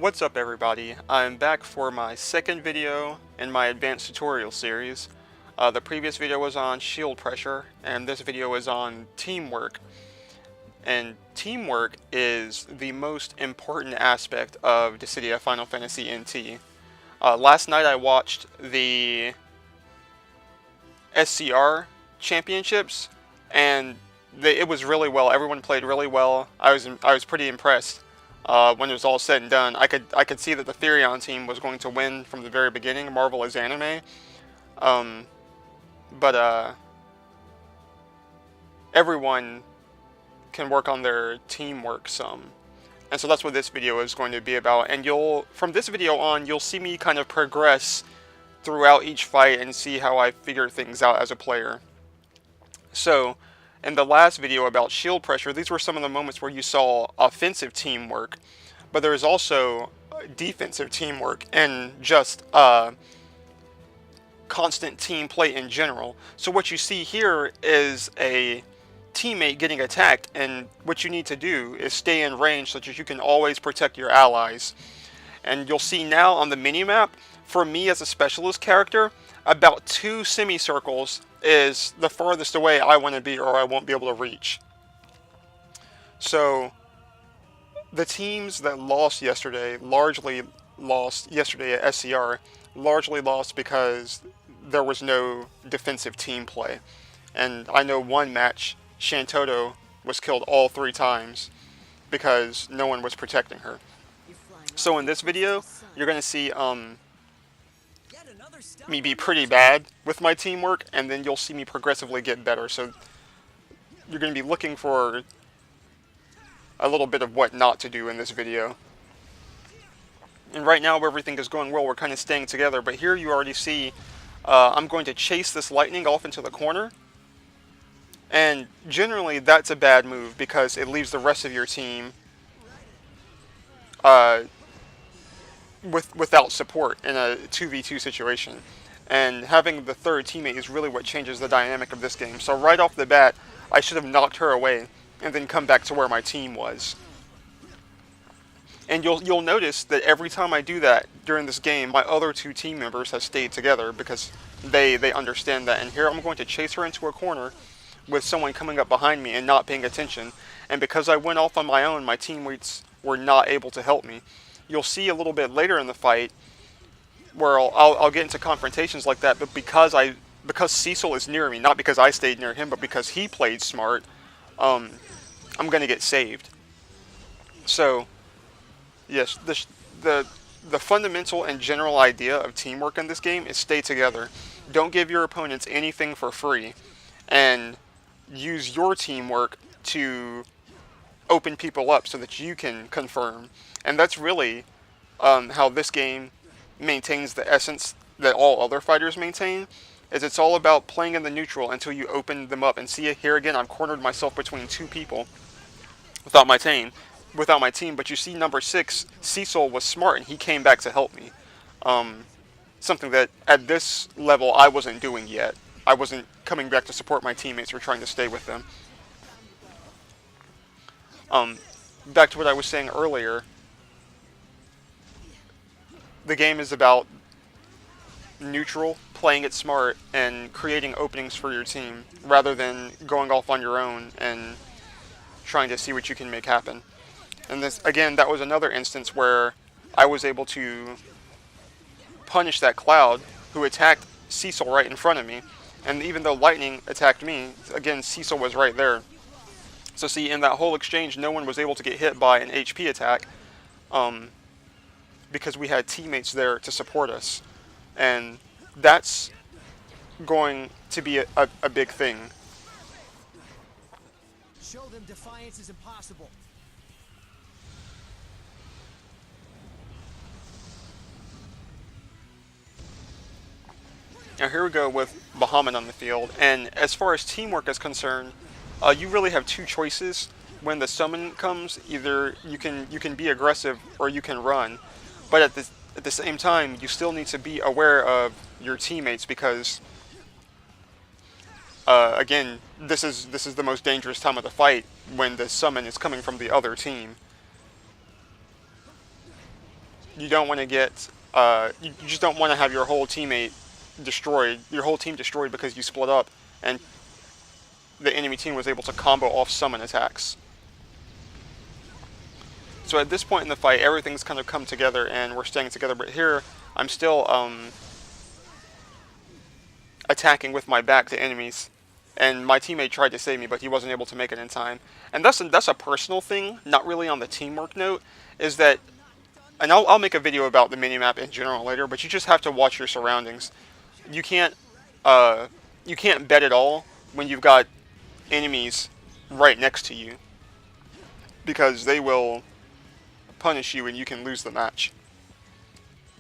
What's up everybody? I'm back for my second video in my advanced tutorial series. The previous video was on shield pressure, and this video is on teamwork. And teamwork is the most important aspect of Dissidia Final Fantasy NT. Last night I watched the SCR championships, and it was really well. Everyone played really well. I was pretty impressed. When it was all said and done, I could see that the Therion team was going to win from the very beginning. Marvel is anime, but everyone can work on their teamwork some, and so that's what this video is going to be about. And from this video on, you'll see me kind of progress throughout each fight and see how I figure things out as a player. So, in the last video about shield pressure, these were some of the moments where you saw offensive teamwork, but there is also defensive teamwork and just constant team play in general. So what you see here is a teammate getting attacked, and what you need to do is stay in range so that you can always protect your allies. And you'll see now on the minimap, for me as a specialist character, about 2 semicircles is the farthest away I want to be, or I won't be able to reach. So the teams that lost yesterday, largely lost yesterday at SCR, largely lost because there was no defensive team play. And I know one match, Shantoto was killed all 3 times because no one was protecting her. So in this video, you're going to see me be pretty bad with my teamwork, and then you'll see me progressively get better. So you're going to be looking for a little bit of what not to do in this video. And right now everything is going well, we're kind of staying together, but here you already see I'm going to chase this lightning off into the corner, and generally that's a bad move because it leaves the rest of your team without support in a 2v2 situation. And having the third teammate is really what changes the dynamic of this game. So right off the bat, I should have knocked her away and then come back to where my team was. And you'll notice that every time I do that during this game, my other 2 team members have stayed together because they understand that. And here I'm going to chase her into a corner with someone coming up behind me and not paying attention. And because I went off on my own, my teammates were not able to help me. You'll see a little bit later in the fight where I'll get into confrontations like that, but because Cecil is near me, not because I stayed near him, but because he played smart, I'm going to get saved. So, yes, the fundamental and general idea of teamwork in this game is stay together. Don't give your opponents anything for free, and use your teamwork to open people up so that you can confirm. And that's really how this game maintains the essence that all other fighters maintain, is it's all about playing in the neutral until you open them up. And see, here again, I've cornered myself between 2 people without my team, but you see number 6, Cecil was smart and he came back to help me. Something that at this level I wasn't doing yet. I wasn't coming back to support my teammates or trying to stay with them. Back to what I was saying earlier, the game is about neutral, playing it smart, and creating openings for your team, rather than going off on your own and trying to see what you can make happen. And this, again, that was another instance where I was able to punish that Cloud who attacked Cecil right in front of me. And even though lightning attacked me, again, Cecil was right there. So see, in that whole exchange, no one was able to get hit by an HP attack, because we had teammates there to support us. And that's going to be a big thing. Show them defiance is impossible. Now here we go with Bahamut on the field, and as far as teamwork is concerned, you really have 2 choices. When the summon comes, either you can be aggressive or you can run. But at the same time, you still need to be aware of your teammates, because again, this is the most dangerous time of the fight, when the summon is coming from the other team. You don't want to get, you just don't want to have your whole teammate destroyed, your whole team destroyed because you split up and the enemy team was able to combo off summon attacks. So at this point in the fight, everything's kind of come together and we're staying together, but here I'm still attacking with my back to enemies, and my teammate tried to save me, but he wasn't able to make it in time. And that's a personal thing, not really on the teamwork note, is that, and I'll make a video about the minimap in general later, but you just have to watch your surroundings. You can't, you can't bet at all when you've got enemies right next to you, because they will punish you and you can lose the match.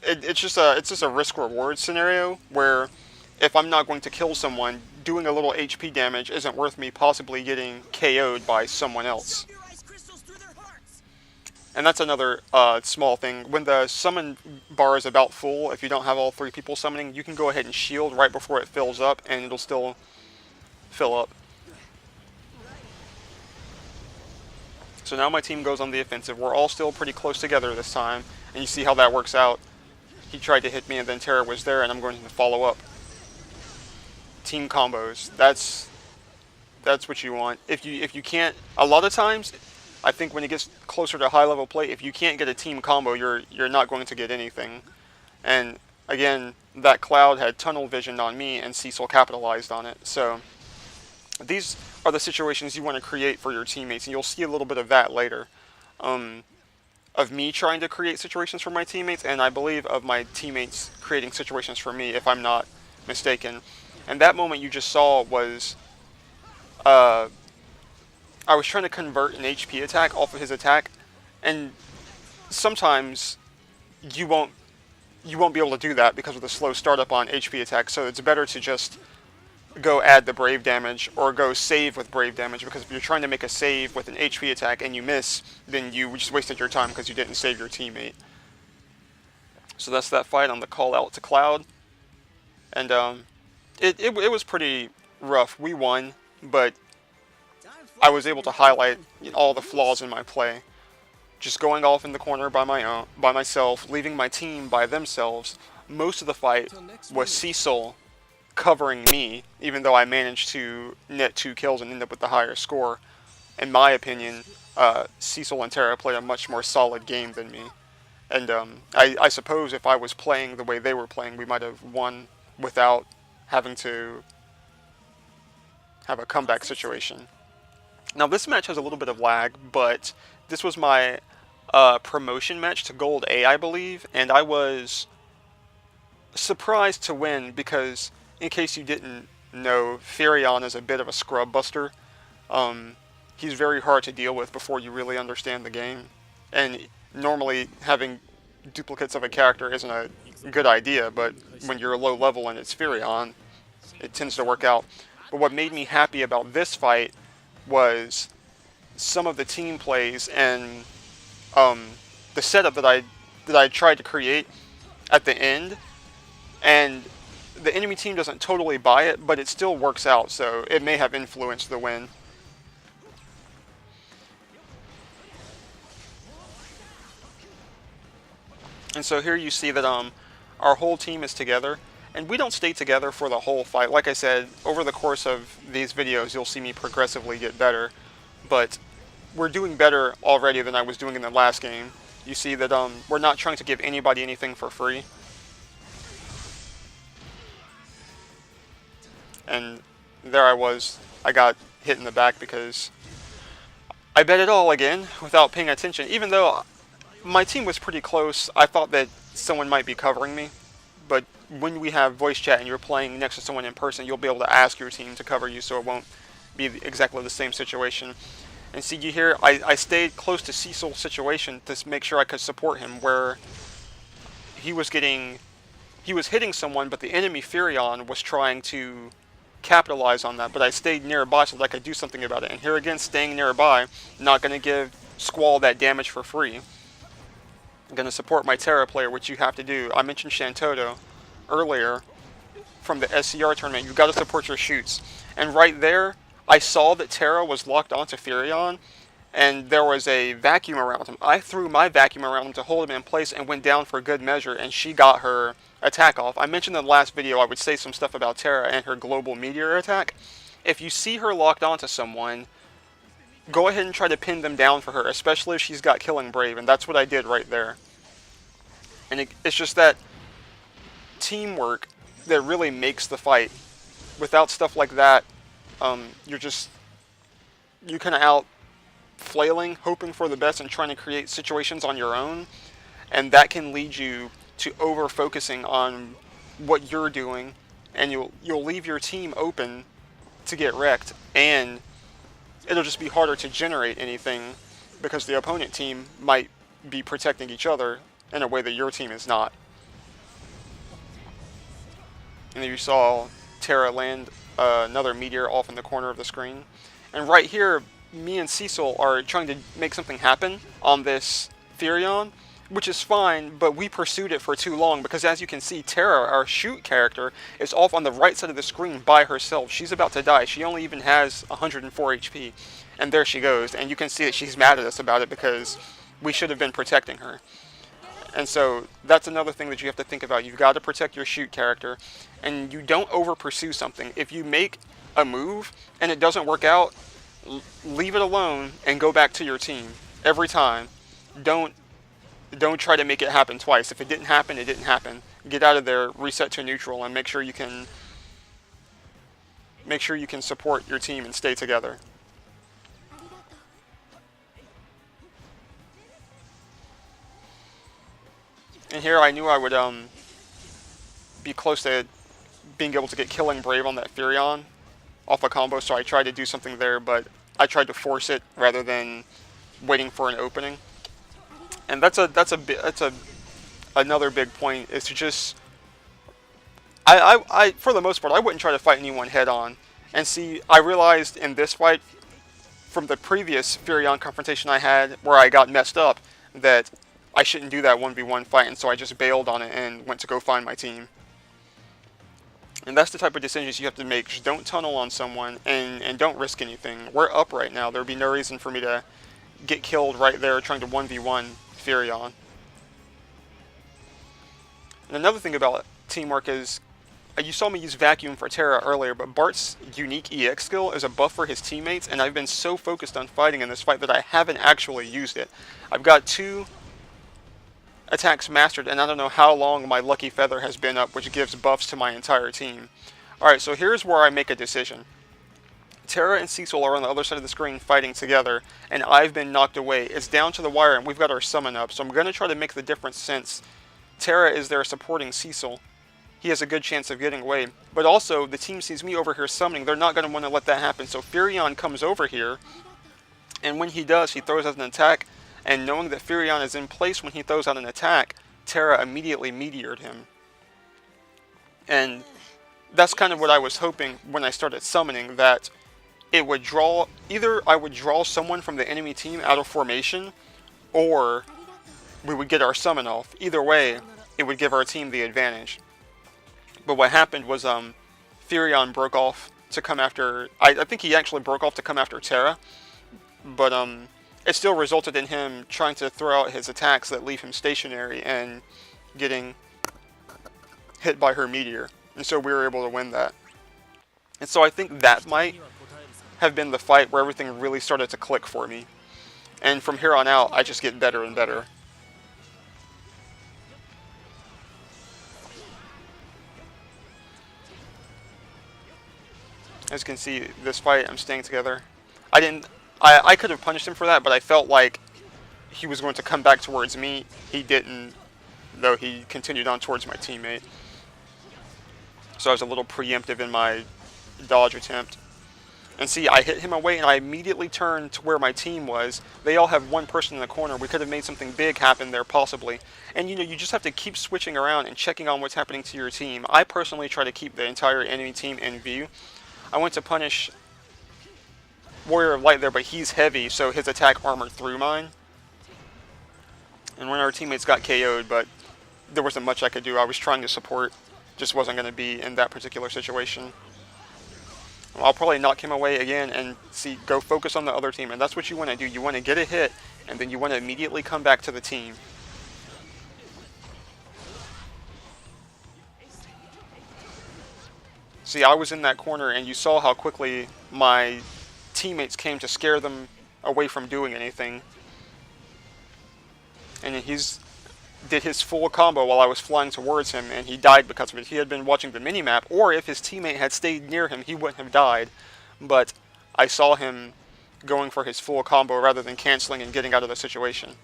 It's just a risk-reward scenario where if I'm not going to kill someone, doing a little HP damage isn't worth me possibly getting KO'd by someone else. And that's another small thing. When the summon bar is about full, if you don't have all 3 people summoning, you can go ahead and shield right before it fills up, and it'll still fill up. So now my team goes on the offensive. We're all still pretty close together this time, and you see how that works out. He tried to hit me, and then Terra was there, and I'm going to follow up. Team combos. That's what you want. If you can't, a lot of times, I think when it gets closer to high level play, if you can't get a team combo, you're not going to get anything. And again, that Cloud had tunnel vision on me, and Cecil capitalized on it. So these are the situations you want to create for your teammates, and you'll see a little bit of that later. Of me trying to create situations for my teammates, and I believe of my teammates creating situations for me, if I'm not mistaken. And that moment you just saw was, I was trying to convert an HP attack off of his attack, and sometimes you won't be able to do that because of the slow startup on HP attack, so it's better to just go add the brave damage or go save with brave damage, because if you're trying to make a save with an HP attack and you miss, then you just wasted your time because you didn't save your teammate. So that's that fight on the call out to Cloud, and it was pretty rough. We won, but I was able to highlight all the flaws in my play. Just going off in the corner by myself, leaving my team by themselves. Most of the fight was Cecil covering me, even though I managed to net 2 kills and end up with the higher score. In my opinion, Cecil and Terra played a much more solid game than me. And I suppose if I was playing the way they were playing, we might have won without having to have a comeback situation. Now this match has a little bit of lag, but this was my promotion match to Gold A, I believe, and I was surprised to win because, in case you didn't know, Furion is a bit of a scrub buster. He's very hard to deal with before you really understand the game, and normally having duplicates of a character isn't a good idea, but when you're low level and it's Furion, it tends to work out. But what made me happy about this fight was some of the team plays and the setup that I tried to create at the end, and the enemy team doesn't totally buy it, but it still works out, so it may have influenced the win. And so here you see that our whole team is together, and we don't stay together for the whole fight. Like I said, over the course of these videos, you'll see me progressively get better, but we're doing better already than I was doing in the last game. You see that we're not trying to give anybody anything for free. And there I was. I got hit in the back because I bet it all again without paying attention. Even though my team was pretty close, I thought that someone might be covering me. But when we have voice chat and you're playing next to someone in person, you'll be able to ask your team to cover you, so it won't be exactly the same situation. And see, you hear, I stayed close to Cecil's situation to make sure I could support him, where he was hitting someone, but the enemy Furion was trying to capitalize on that, but I stayed nearby so that I could do something about it. And here again, staying nearby, not going to give Squall that damage for free. I'm going to support my Terra player, which you have to do. I mentioned Shantoto earlier from the SCR tournament. You've got to support your shoots. And right there, I saw that Terra was locked onto Furion, and there was a vacuum around him. I threw my vacuum around him to hold him in place and went down for good measure, and she got her attack off. I mentioned in the last video I would say some stuff about Terra and her global meteor attack. If you see her locked onto someone, go ahead and try to pin them down for her, especially if she's got Killing Brave, and that's what I did right there. And it's just that teamwork that really makes the fight. Without stuff like that, you're kind of out flailing, hoping for the best, and trying to create situations on your own, and that can lead you to over focusing on what you're doing, and you'll leave your team open to get wrecked, and it'll just be harder to generate anything because the opponent team might be protecting each other in a way that your team is not. And you saw Terra land another meteor off in the corner of the screen. And right here, me and Cecil are trying to make something happen on this Furion, which is fine, but we pursued it for too long because, as you can see, Terra, our shoot character, is off on the right side of the screen by herself. She's about to die. She only even has 104 HP. And there she goes. And you can see that she's mad at us about it because we should have been protecting her. And so that's another thing that you have to think about. You've got to protect your shoot character, and you don't over pursue something. If you make a move and it doesn't work out, leave it alone and go back to your team every time. Don't try to make it happen twice. If it didn't happen, it didn't happen. Get out of there, reset to neutral, and make sure you can support your team and stay together. And here I knew I would be close to being able to get Killing Brave on that Furion off a combo, so I tried to do something there, but I tried to force it rather than waiting for an opening. And that's another big point, is to just I for the most part I wouldn't try to fight anyone head on. And see, I realized in this fight from the previous Furion confrontation I had where I got messed up that I shouldn't do that 1v1 fight, and so I just bailed on it and went to go find my team. And that's the type of decisions you have to make. Just don't tunnel on someone and don't risk anything. We're up right now. There would be no reason for me to get killed right there trying to 1v1 Furion. And another thing about teamwork is, you saw me use Vacuum for Terra earlier, but Bart's unique EX skill is a buff for his teammates, and I've been so focused on fighting in this fight that I haven't actually used it. I've got 2 attacks mastered, and I don't know how long my Lucky Feather has been up, which gives buffs to my entire team. Alright, so here's where I make a decision. Terra and Cecil are on the other side of the screen fighting together, and I've been knocked away. It's down to the wire, and we've got our summon up, so I'm going to try to make the difference since Terra is there supporting Cecil. He has a good chance of getting away. But also, the team sees me over here summoning. They're not going to want to let that happen, so Furion comes over here, and when he does, he throws out an attack. And knowing that Furion is in place when he throws out an attack, Terra immediately meteored him. And that's kind of what I was hoping when I started summoning, that it would draw, either I would draw someone from the enemy team out of formation, or we would get our summon off. Either way, it would give our team the advantage. But what happened was Furion broke off to come after, I think he actually broke off to come after Terra, but it still resulted in him trying to throw out his attacks that leave him stationary and getting hit by her meteor. And so we were able to win that. And so I think that might have been the fight where everything really started to click for me. And from here on out, I just get better and better. As you can see, this fight, I'm staying together. I could have punished him for that, but I felt like he was going to come back towards me. He didn't, though he continued on towards my teammate. So I was a little preemptive in my dodge attempt. And see, I hit him away, and I immediately turned to where my team was. They all have one person in the corner. We could have made something big happen there, possibly. And, you know, you just have to keep switching around and checking on what's happening to your team. I personally try to keep the entire enemy team in view. I went to punish Warrior of Light there, but he's heavy, so his attack armored through mine. And when our teammates got KO'd, but there wasn't much I could do. I was trying to support, just wasn't going to be in that particular situation. I'll probably knock him away again and go focus on the other team. And that's what you want to do. You want to get a hit, and then you want to immediately come back to the team. See, I was in that corner, and you saw how quickly my teammates came to scare them away from doing anything. And did his full combo while I was flying towards him, and he died because of it. He had been watching the minimap, or if his teammate had stayed near him, he wouldn't have died. But I saw him going for his full combo rather than canceling and getting out of the situation.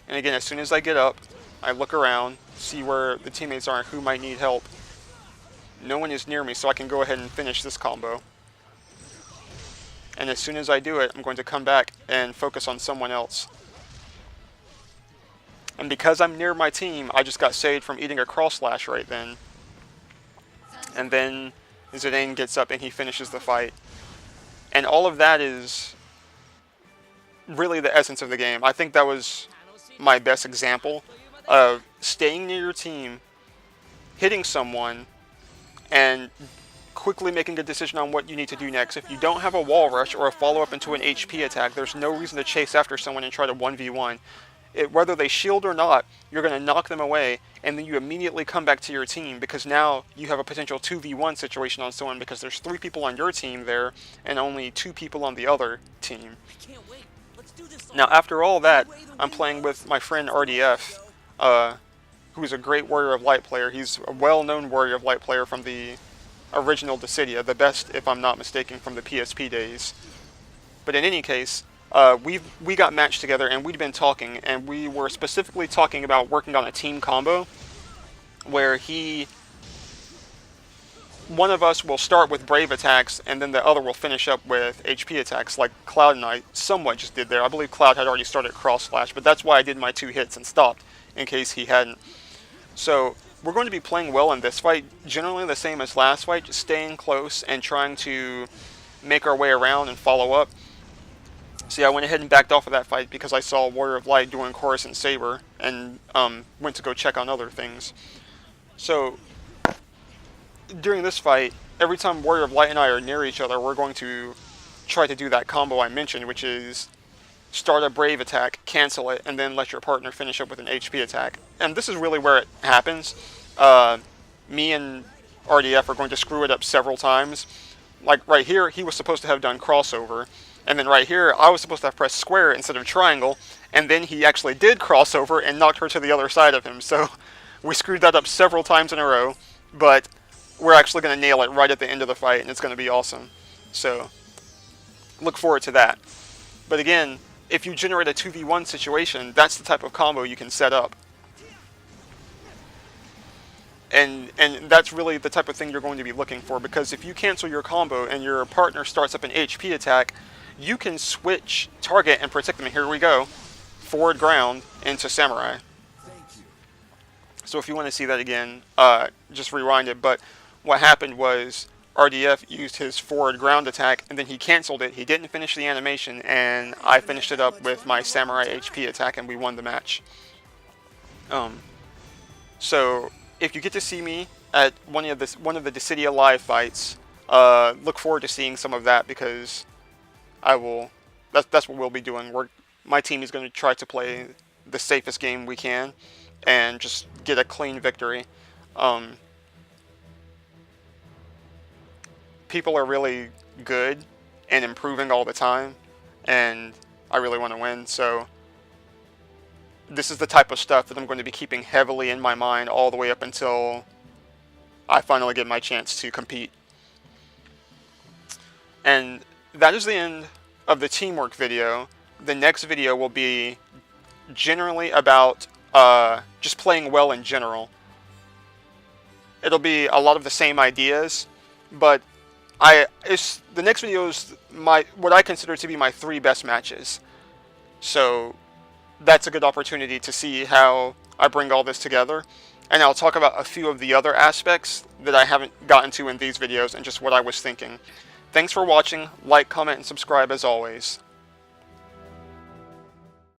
And again, as soon as I get up, I look around, see where the teammates are and who might need help. No one is near me, so I can go ahead and finish this combo. And as soon as I do it, I'm going to come back and focus on someone else. And because I'm near my team, I just got saved from eating a cross slash right then. And then Zidane gets up and he finishes the fight. And all of that is really the essence of the game. I think that was my best example of staying near your team, hitting someone, and quickly making a decision on what you need to do next. If you don't have a wall rush or a follow-up into an HP attack, there's no reason to chase after someone and try to 1v1. Whether they shield or not, you're going to knock them away, and then you immediately come back to your team, because now you have a potential 2v1 situation on someone, because there's 3 people on your team there and only 2 people on the other team. Now, after all that, I'm playing with my friend RDF, who's a great Warrior of Light player. He's a well-known Warrior of Light player from the original Dissidia, the best, if I'm not mistaken, from the PSP days. But in any case, we got matched together, and we'd been talking, and we were specifically talking about working on a team combo where one of us will start with Brave attacks, and then the other will finish up with HP attacks, like Cloud and I somewhat just did there. I believe Cloud had already started Cross Slash, but that's why I did my 2 hits and stopped, in case he hadn't. So we're going to be playing well in this fight, generally the same as last fight, just staying close and trying to make our way around and follow up. See, I went ahead and backed off of that fight because I saw Warrior of Light doing Chorus and Saber, and went to go check on other things. So during this fight, every time Warrior of Light and I are near each other, we're going to try to do that combo I mentioned, which is start a Brave attack, cancel it, and then let your partner finish up with an HP attack. And this is really where it happens. Me and RDF are going to screw it up several times. Like right here, he was supposed to have done crossover. And then right here, I was supposed to have pressed square instead of triangle. And then he actually did crossover and knocked her to the other side of him. So we screwed that up several times in a row. But we're actually going to nail it right at the end of the fight, and it's going to be awesome. So look forward to that. But again, if you generate a 2v1 situation, that's the type of combo you can set up. And that's really the type of thing you're going to be looking for, because if you cancel your combo and your partner starts up an HP attack, you can switch target and protect them. And here we go. Forward ground into Samurai. So if you want to see that again, just rewind it. But what happened was RDF used his forward ground attack, and then he canceled it. He didn't finish the animation, and I finished it up with my Samurai HP attack, and we won the match. So if you get to see me at one of the Dissidia live fights, look forward to seeing some of that, because I will. That's what we'll be doing. My team is going to try to play the safest game we can, and just get a clean victory. People are really good and improving all the time, and I really want to win. So this is the type of stuff that I'm going to be keeping heavily in my mind all the way up until I finally get my chance to compete. And that is the end of the teamwork video. The next video will be generally about just playing well in general. It'll be a lot of the same ideas, but the next video is what I consider to be my 3 best matches. So that's a good opportunity to see how I bring all this together. And I'll talk about a few of the other aspects that I haven't gotten to in these videos, and just what I was thinking. Thanks for watching. Like, comment, and subscribe as always.